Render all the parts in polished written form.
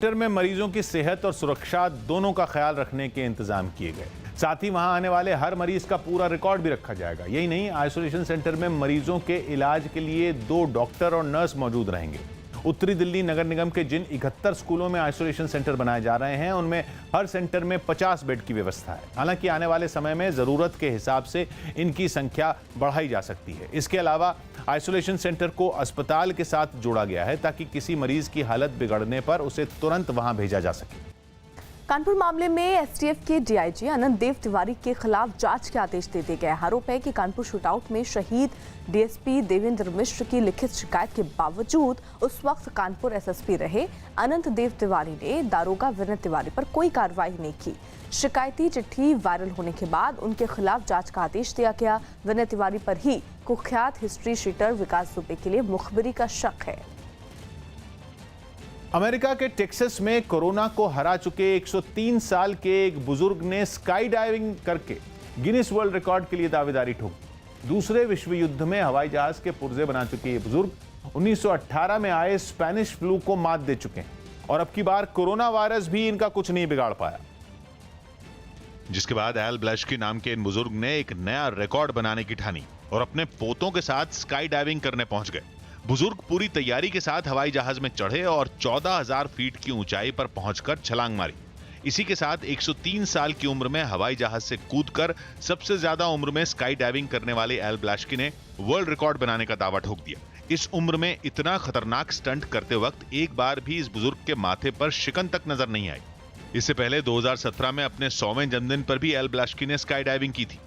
Centre में मरीजों की सेहत और सुरक्षा दोनों का ख्याल रखने के इंतजाम किए गए। साथ ही वहां आने वाले हर मरीज का पूरा रिकॉर्ड भी रखा जाएगा। यही नहीं, आइसोलेशन सेंटर में मरीजों के इलाज के लिए 2 डॉक्टर और नर्स मौजूद रहेंगे। उत्तरी दिल्ली नगर निगम के जिन 71 स्कूलों में आइसोलेशन सेंटर बनाए जा रहे हैं, उनमें हर सेंटर में 50 बेड की व्यवस्था है। हालांकि आने वाले समय में जरूरत के हिसाब से इनकी संख्या बढ़ाई जा सकती है। इसके अलावा आइसोलेशन सेंटर को अस्पताल के साथ जोड़ा गया है ताकि किसी मरीज की हालत बिगड़ने पर उसे तुरंत वहां भेजा जा सके। कानपुर मामले में एसटीएफ के डीआईजी अनंत देव तिवारी के खिलाफ जांच के आदेश दे दिए गए। आरोप है कि कानपुर शूटआउट में शहीद डीएसपी देवेंद्र मिश्र की लिखित शिकायत के बावजूद उस वक्त कानपुर एसएसपी रहे अनंत देव तिवारी ने दारोगा विनय तिवारी पर कोई कार्रवाई नहीं की। शिकायती चिट्ठी वायरल होने के बाद उनके खिलाफ जांच का आदेश दिया गया। विनय तिवारी पर ही कुख्यात हिस्ट्री शीटर विकास दुबे के लिए मुखबिरी का शक है। अमेरिका के टेक्सास में कोरोना को हरा चुके 103 साल के एक बुजुर्ग ने स्काई डाइविंग करके गिनीज वर्ल्ड रिकॉर्ड के लिए दावेदारी ठोकी। दूसरे विश्व युद्ध में हवाई जहाज के पुर्जे बना चुके ये बुजुर्ग 1918 में आए स्पेनिश फ्लू को मात दे चुके हैं और अब की बार कोरोना वायरस भी इनका कुछ नहीं बिगाड़ पाया। जिसके बाद एल ब्लैश्की नाम के इन बुजुर्ग ने एक नया रिकॉर्ड बनाने की ठानी और अपने पोतों के साथ स्काई डाइविंग करने पहुंच गए। बुजुर्ग पूरी तैयारी के साथ हवाई जहाज में चढ़े और 14,000 फीट की ऊंचाई पर पहुंचकर छलांग मारी। इसी के साथ 103 साल की उम्र में हवाई जहाज से कूदकर सबसे ज्यादा उम्र में स्काई डाइविंग करने वाले एल ब्लैश्की ने वर्ल्ड रिकॉर्ड बनाने का दावा ठोक दिया। इस उम्र में इतना खतरनाक स्टंट करते वक्त एक बार भी इस बुजुर्ग के माथे पर शिकन तक नजर नहीं आई। इससे पहले 2017 में अपने 100वें जन्मदिन पर भी एल ब्लैश्की ने स्काई डाइविंग की थी।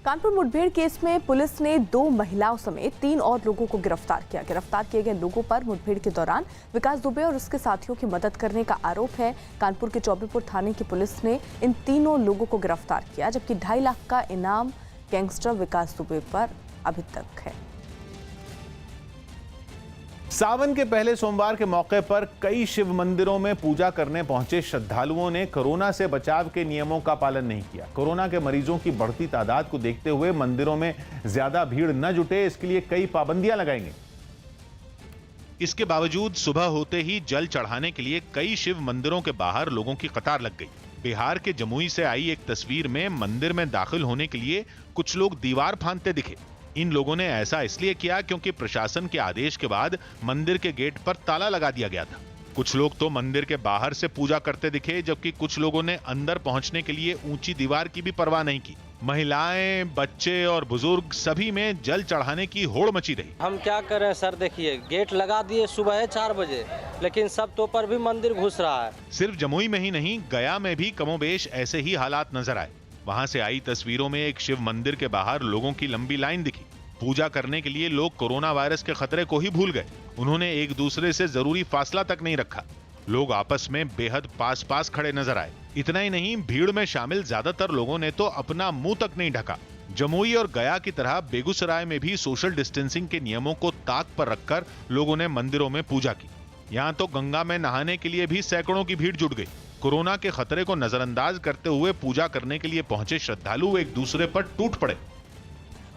कानपुर मुठभेड़ केस में पुलिस ने 2 महिलाओं समेत 3 और लोगों को गिरफ्तार किया। गिरफ्तार किए गए लोगों पर मुठभेड़ के दौरान विकास दुबे और उसके साथियों की मदद करने का आरोप है। कानपुर के चौबेपुर थाने की पुलिस ने इन तीनों लोगों को गिरफ्तार किया, जबकि 2.5 लाख का इनाम गैंगस्टर विकास दुबे पर अभी तक है। सावन के पहले सोमवार के मौके पर कई शिव मंदिरों में पूजा करने पहुंचे श्रद्धालुओं ने कोरोना से बचाव के नियमों का पालन नहीं किया। कोरोना के मरीजों की बढ़ती तादाद को देखते हुए मंदिरों में ज्यादा भीड़ न जुटे, इसके लिए कई पाबंदियां लगाई गई। इसके बावजूद सुबह होते ही जल चढ़ाने के लिए कई शिव मंदिरों के बाहर लोगों की कतार लग गई। बिहार के जमुई से आई एक तस्वीर में मंदिर में दाखिल होने के लिए कुछ लोग दीवार फांदते दिखे। इन लोगों ने ऐसा इसलिए किया क्योंकि प्रशासन के आदेश के बाद मंदिर के गेट पर ताला लगा दिया गया था। कुछ लोग तो मंदिर के बाहर से पूजा करते दिखे, जबकि कुछ लोगों ने अंदर पहुंचने के लिए ऊंची दीवार की भी परवाह नहीं की। महिलाएं, बच्चे और बुजुर्ग सभी में जल चढ़ाने की होड़ मची रही। हम क्या करें सर, देखिए गेट लगा दिए सुबह 4 बजे, लेकिन सब तो पर भी मंदिर घुस रहा है। सिर्फ जमुई में ही नहीं, गया में भी कमोबेश ऐसे ही हालात नजर आए। वहां से आई तस्वीरों में एक शिव मंदिर के बाहर लोगों की लंबी लाइन दिखी। पूजा करने के लिए लोग कोरोना वायरस के खतरे को ही भूल गए। उन्होंने एक दूसरे से जरूरी फासला तक नहीं रखा। लोग आपस में बेहद पास खड़े नजर आए। इतना ही नहीं, भीड़ में शामिल ज्यादातर लोगों ने तो अपना मुंह तक नहीं ढका। जमुई और गया की तरह बेगूसराय में भी सोशल डिस्टेंसिंग के नियमों को ताक पर रखकर लोगों ने मंदिरों में पूजा की। यहाँ तो गंगा में नहाने के लिए भी सैकड़ों की भीड़ जुट गई। कोरोना के खतरे को नजरअंदाज करते हुए पूजा करने के लिए पहुंचे श्रद्धालु एक दूसरे पर टूट पड़े।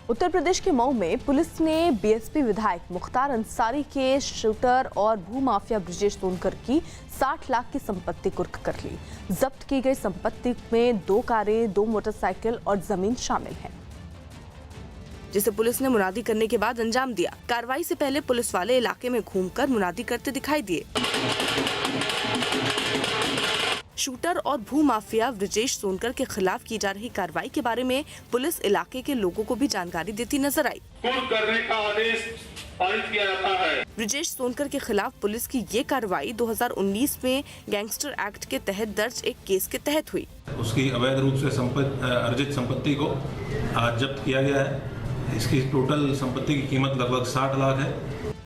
उत्तर प्रदेश के मऊ में पुलिस ने बीएसपी विधायक मुख्तार अंसारी के शूटर और भूमाफिया ब्रिजेश सोनकर की 60 लाख की संपत्ति कुर्क कर ली। जब्त की गई संपत्ति में 2 कारें, 2 मोटरसाइकिल और जमीन शामिल है, जिसे पुलिस ने मुनादी करने के बाद अंजाम दिया। कार्रवाई से पहले पुलिस वाले इलाके में घूमकर मुनादी करते दिखाई दिए। शूटर और भूमाफिया ब्रिजेश सोनकर के खिलाफ की जा रही कार्रवाई के बारे में पुलिस इलाके के लोगों को भी जानकारी देती नजर आई। करने का आदेश पारित किया जाता है। ब्रिजेश सोनकर के खिलाफ पुलिस की ये कार्रवाई 2019 में गैंगस्टर एक्ट के तहत दर्ज एक केस के तहत हुई। उसकी अवैध रूप से अर्जित संपत्ति को आज जब्त किया गया है। इसकी टोटल संपत्ति की कीमत लगभग 60 लाख है।